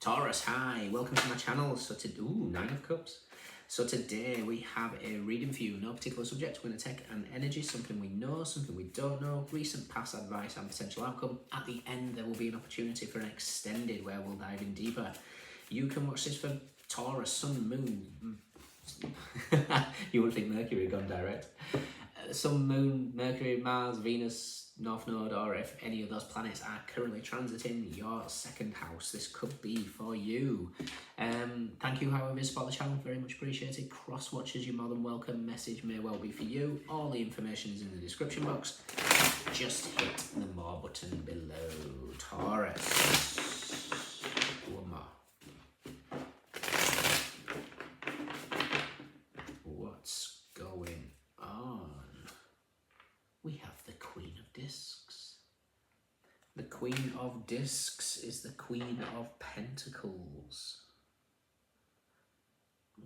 Taurus, hi, welcome to my channel. Nine of Cups. So today we have a reading for you, no particular subject. We're going to take an energy, something we know, something we don't know, recent past advice and potential outcome. At the end there will be an opportunity for an extended where we'll dive in deeper. You can watch this for Taurus, Sun, Moon. You wouldn't think Mercury had gone direct. Sun, Moon, Mercury, Mars, Venus, North Node, or if any of those planets are currently transiting your second house, this could be for you. Thank you, however, for the channel, very much appreciated. Cross watchers, you're more than welcome. Message may well be for you. All the information is in the description box. Just hit the more button below. Taurus. One more. What's going on? We have the Queen of Discs. The Queen of Discs is the Queen of Pentacles.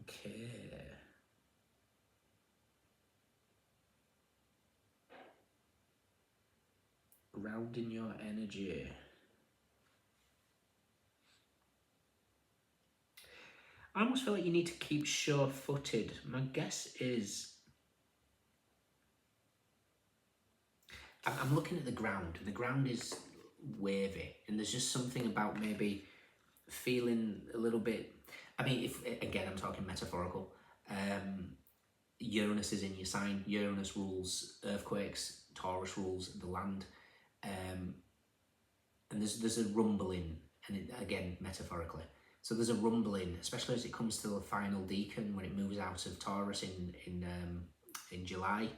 Okay. Grounding your energy. I almost feel like you need to keep sure-footed. My guess is I'm looking at the ground. The ground is wavy, and there's just something about maybe feeling a little bit. I mean, if again, I'm talking metaphorical. Uranus is in your sign. Uranus rules earthquakes. Taurus rules the land, and there's a rumbling, and again metaphorically. So there's a rumbling, especially as it comes to the final decan when it moves out of Taurus in July.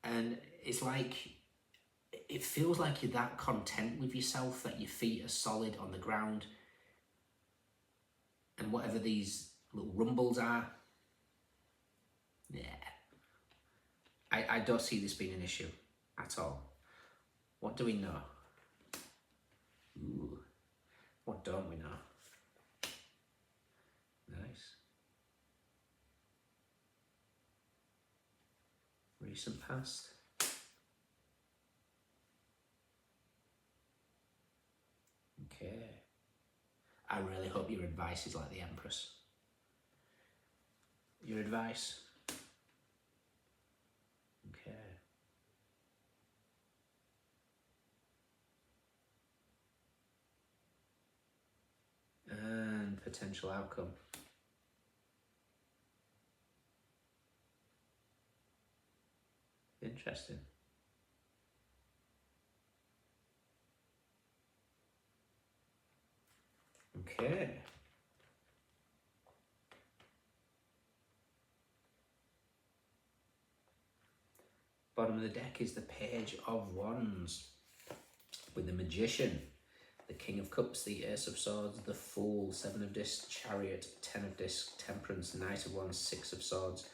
And it's like, it feels like you're that content with yourself that your feet are solid on the ground. And whatever these little rumbles are, yeah. I don't see this being an issue at all. What do we know? Ooh. What don't we know? Nice. Recent past. Okay. I really hope your advice is like the Empress. Your advice. Okay. And potential outcome. Interesting. Okay. Bottom of the deck is the Page of Wands with the Magician, the King of Cups, the Ace of Swords, the Fool, Seven of Discs, Chariot, Ten of Discs, Temperance, Knight of Wands, Six of Swords,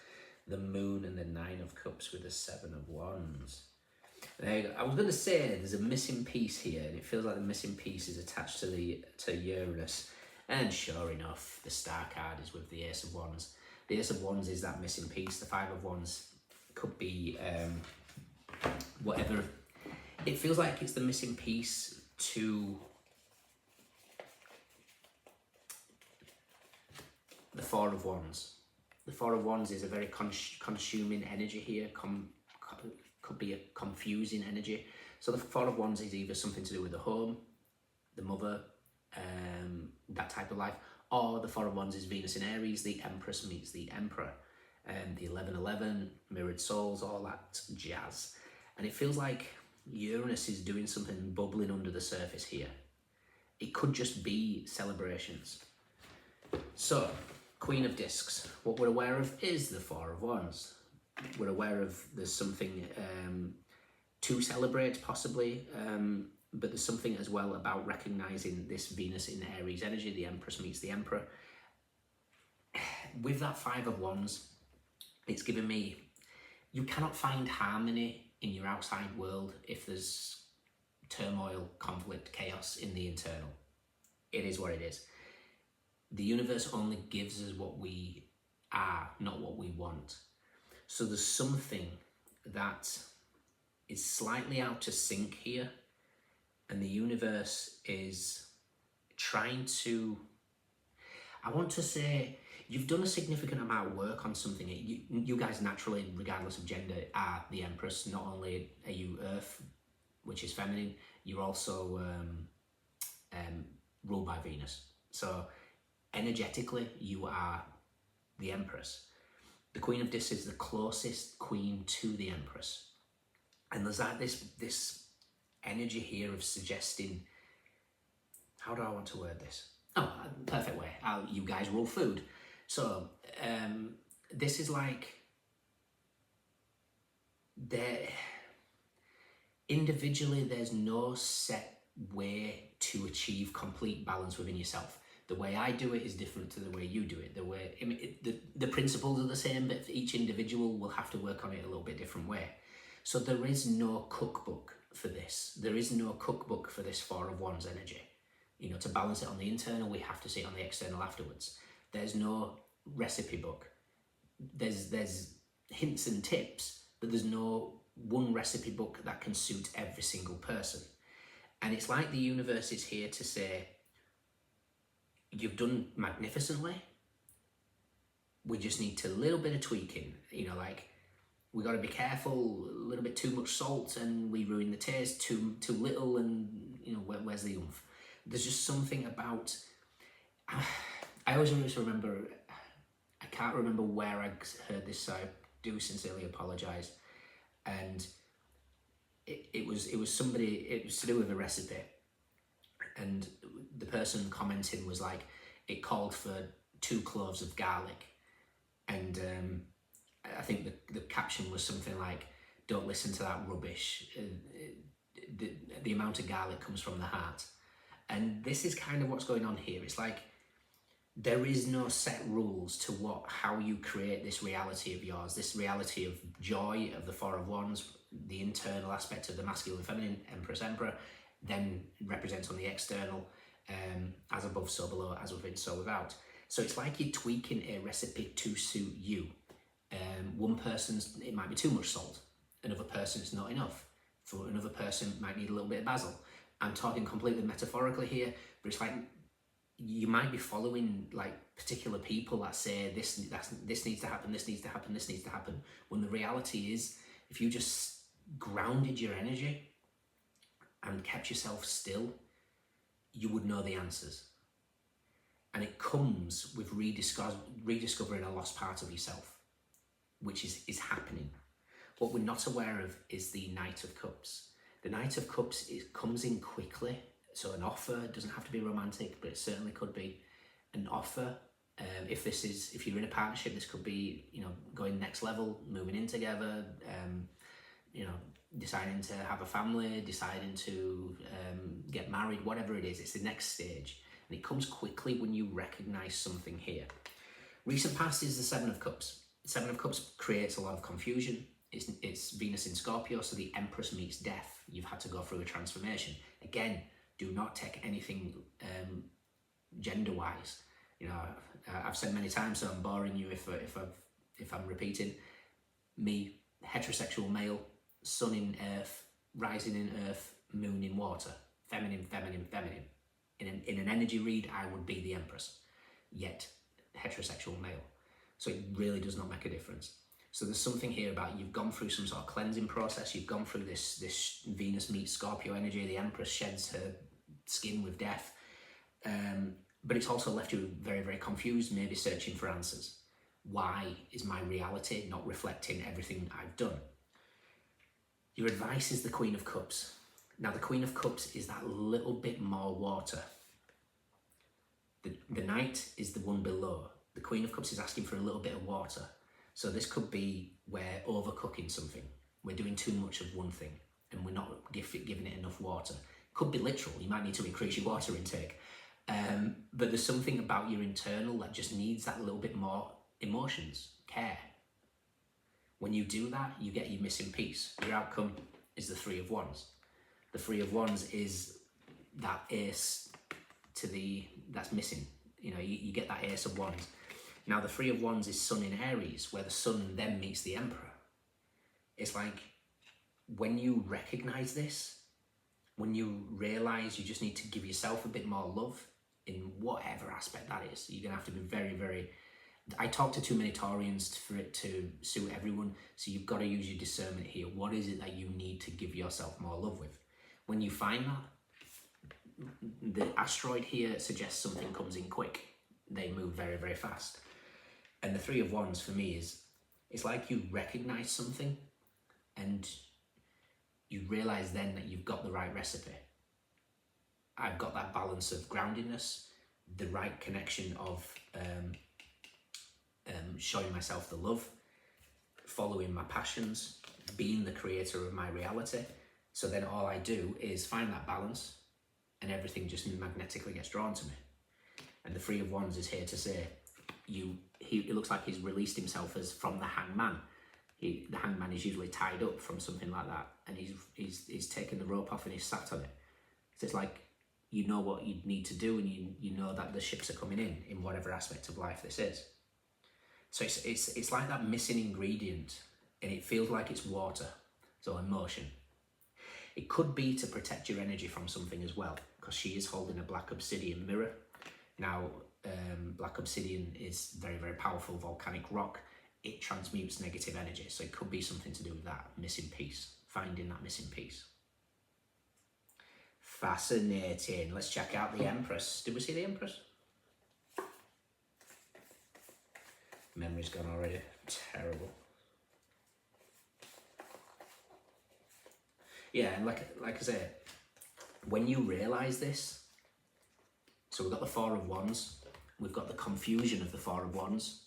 the Moon, and the Nine of Cups with the Seven of Wands. There you go. I was going to say there's a missing piece here, and it feels like the missing piece is attached to Uranus. And sure enough, the star card is with the Ace of Wands. The Ace of Wands is that missing piece. The Five of Wands could be whatever. It feels like it's the missing piece to the Four of Wands. The Four of Wands is a very consuming energy here. Could be a confusing energy. So the Four of Wands is either something to do with the home, the mother, that type of life, or the Four of Wands is Venus in Aries, the Empress meets the Emperor, the 11-11, mirrored souls, all that jazz. And it feels like Uranus is doing something bubbling under the surface here. It could just be celebrations. So, Queen of Discs, what we're aware of is the Four of Wands. We're aware of there's something to celebrate, possibly, but there's something as well about recognizing this Venus in Aries energy, the Empress meets the Emperor. With that Five of Wands, it's given me, you cannot find harmony in your outside world if there's turmoil, conflict, chaos in the internal. It is what it is. The universe only gives us what we are, not what we want. So there's something that is slightly out of sync here, and the universe is trying to, I want to say, you've done a significant amount of work on something. You guys naturally, regardless of gender, are the Empress. Not only are you Earth, which is feminine, you're also ruled by Venus. So energetically, you are the Empress. The Queen of Discs is the closest queen to the Empress. And there's like this energy here of suggesting, how do I want to word this? Oh, perfect way. You guys rule food. So this is like, individually, there's no set way to achieve complete balance within yourself. The way I do it is different to the way you do it. The principles are the same, but each individual will have to work on it a little bit different way. So there is no cookbook for this. There is no cookbook for this Four of Wands energy. You know, to balance it on the internal, we have to see it on the external afterwards. There's no recipe book. There's hints and tips, but there's no one recipe book that can suit every single person. And it's like the universe is here to say, you've done magnificently. We just need a little bit of tweaking. You know, like, we got to be careful. A little bit too much salt and we ruin the taste. Too little, and you know, where's the oomph? There's just something about. I always remember. I can't remember where I heard this, so I do sincerely apologise. And it was somebody. It was to do with a recipe, and the person commenting was like, it called for 2 cloves of garlic, and I think the caption was something like, "Don't listen to that rubbish. The amount of garlic comes from the heart." And this is kind of what's going on here. It's like, there is no set rules to how you create this reality of yours, this reality of joy, of the Four of Wands, the internal aspect of the masculine, feminine, Empress, Emperor, then represents on the external, as above, so below, as within, so without. So it's like you're tweaking a recipe to suit you. One person's, it might be too much salt. Another person, it's not enough. For another person, might need a little bit of basil. I'm talking completely metaphorically here, but it's like, you might be following like particular people that say this needs to happen, this needs to happen, this needs to happen. When the reality is, if you just grounded your energy and kept yourself still, you would know the answers. And it comes with rediscovering a lost part of yourself, which is happening. What we're not aware of is the Knight of Cups. The Knight of Cups, it comes in quickly. So an offer, it doesn't have to be romantic, but it certainly could be an offer. If you're in a partnership, this could be, you know, going next level, moving in together, you know, deciding to have a family, deciding to get married, whatever it is, it's the next stage. And it comes quickly when you recognize something here. Recent past is the Seven of Cups. The Seven of Cups creates a lot of confusion. It's Venus in Scorpio, so the Empress meets death. You've had to go through a transformation. Again, do not take anything gender-wise. You know, I've said many times, so I'm boring you if I'm repeating. Me, heterosexual male, sun in earth, rising in earth, moon in water. Feminine, feminine, feminine. In an energy read, I would be the Empress, yet heterosexual male. So it really does not make a difference. So there's something here about, you've gone through some sort of cleansing process, you've gone through this Venus meets Scorpio energy, the Empress sheds her skin with death, but it's also left you very, very confused, maybe searching for answers. Why is my reality not reflecting everything I've done? Your advice is the Queen of Cups. Now the Queen of Cups is that little bit more water. The Knight is the one below. The Queen of Cups is asking for a little bit of water. So this could be we're overcooking something. We're doing too much of one thing and we're not giving it enough water. Could be literal. You might need to increase your water intake. But there's something about your internal that just needs that little bit more emotions, care. When you do that, you get your missing piece. Your outcome is the Three of Wands. The Three of Wands is that ace that's missing. You know, you get that Ace of Wands. Now the Three of Wands is Sun in Aries, where the Sun then meets the Emperor. It's like, when you recognize this, when you realize you just need to give yourself a bit more love, in whatever aspect that is. You're going to have to be very, very... I talk to too many Taurians for it to suit everyone, so you've got to use your discernment here. What is it that you need to give yourself more love with? When you find that, the asteroid here suggests something comes in quick. They move very, very fast. And the Three of Wands for me is, it's like you recognize something and you realize then that you've got the right recipe. I've got that balance of groundedness, the right connection of showing myself the love, following my passions, being the creator of my reality. So then all I do is find that balance and everything just magnetically gets drawn to me. And the Three of Wands is here to say, it looks like he's released himself as from the hangman. The hangman is usually tied up from something like that, and he's taken the rope off and he's sat on it. So it's like, you know what you need to do, and you know that the ships are coming in whatever aspect of life this is. So it's like that missing ingredient, and it feels like it's water, so emotion. It could be to protect your energy from something as well, because she is holding a black obsidian mirror. Now, black obsidian is very, very powerful volcanic rock. It transmutes negative energy, so it could be something to do with that missing piece, finding that missing piece. Fascinating. Let's check out the Empress. Did we see the Empress? Memory's gone already. Terrible. Yeah, and like I say, when you realise this, so we've got the Four of Wands, we've got the confusion of the Four of Wands,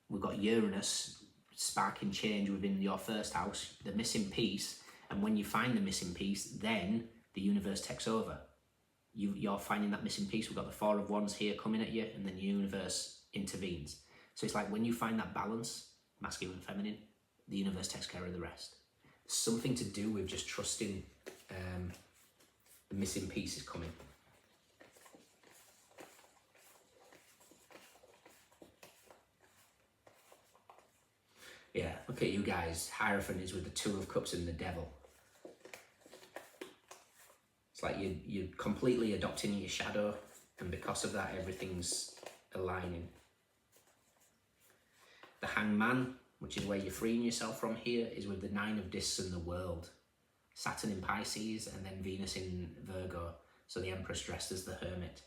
we've got Uranus sparking change within your first house, the missing piece, and when you find the missing piece, then the universe takes over. You're finding that missing piece. We've got the Four of Wands here coming at you, and then the universe intervenes. So it's like when you find that balance, masculine and feminine, the universe takes care of the rest. Something to do with just trusting the missing piece is coming. Yeah, look at you guys. Hierophant is with the Two of Cups and the Devil. It's like you're completely adopting your shadow, and because of that, everything's aligning. The Hangman, which is where you're freeing yourself from here, is with the Nine of Discs and the World. Saturn in Pisces and then Venus in Virgo. So the Empress dressed as the Hermit.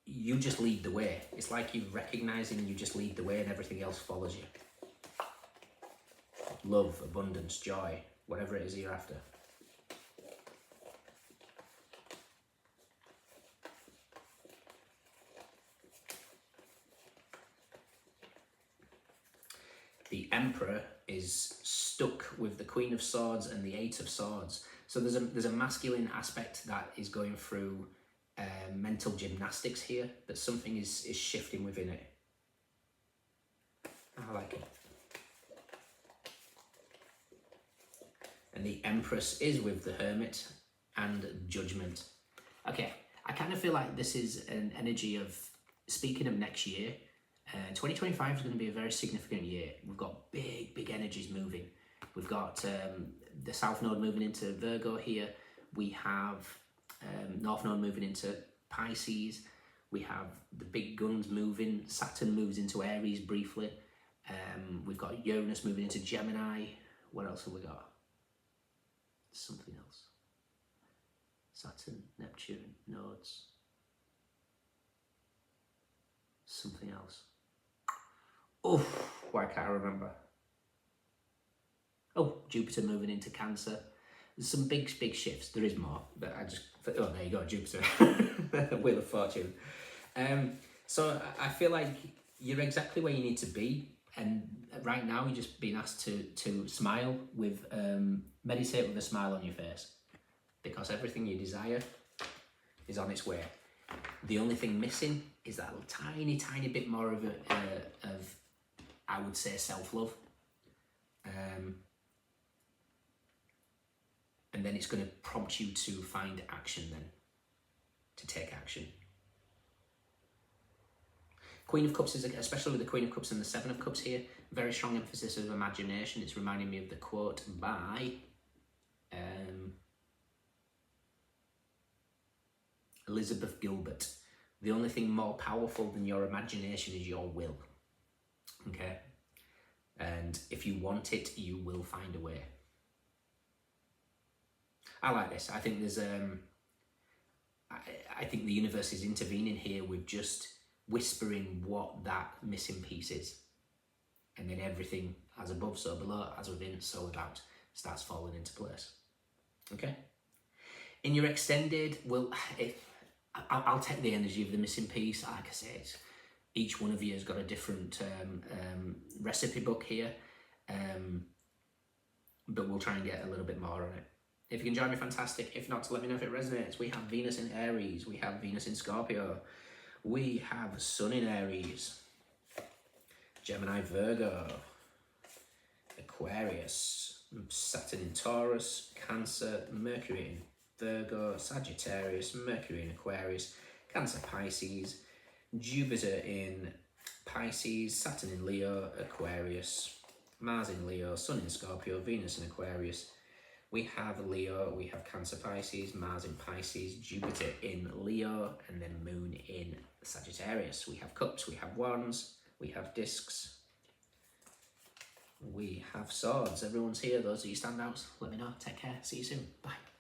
You just lead the way. It's like you're recognizing you just lead the way and everything else follows you. Love, abundance, joy, whatever it is you're after. The Emperor is stuck with the Queen of Swords and the Eight of Swords. So there's a masculine aspect that is going through mental gymnastics here, that something is shifting within it. I like it. And the Empress is with the Hermit and Judgment. Okay, I kind of feel like this is an energy of, speaking of next year, 2025 is going to be a very significant year. We've got big energies moving. We've got the South Node moving into Virgo here. We have North Node moving into Pisces. We have the big guns moving. Saturn moves into Aries briefly. We've got Uranus moving into Gemini. What else have we got? Something else. Saturn, Neptune, nodes. Something else. Oh, why can't I remember? Oh, Jupiter moving into Cancer. There's some big shifts. There is more, but oh, there you go, Jupiter. Wheel of Fortune. So I feel like you're exactly where you need to be. And right now, you're just being asked to smile with, meditate with a smile on your face. Because everything you desire is on its way. The only thing missing is that tiny bit more of I would say, self-love. And then it's going to prompt you to find action then, to take action. Queen of Cups is, especially with the Queen of Cups and the Seven of Cups here, very strong emphasis of imagination. It's reminding me of the quote by Elizabeth Gilbert. The only thing more powerful than your imagination is your will. Okay? And if you want it, you will find a way. I like this. I think there's I think the universe is intervening here with just whispering what that missing piece is. And then everything, as above, so below, as within, so without, starts falling into place. Okay? In your extended, well, I'll take the energy of the missing piece. Like I said, each one of you has got a different recipe book here, but we'll try and get a little bit more on it. If you can join me, fantastic. If not, let me know if it resonates. We have Venus in Aries. We have Venus in Scorpio. We have Sun in Aries. Gemini, Virgo. Aquarius. Saturn in Taurus. Cancer, Mercury in Virgo. Sagittarius, Mercury in Aquarius. Cancer, Pisces. Jupiter in Pisces. Saturn in Leo. Aquarius. Mars in Leo. Sun in Scorpio. Venus in Aquarius. We have Leo, we have Cancer, Pisces, Mars in Pisces, Jupiter in Leo, and then Moon in Sagittarius. We have Cups, we have Wands, we have Discs, we have Swords. Everyone's here. Those are your standouts. Let me know. Take care. See you soon. Bye.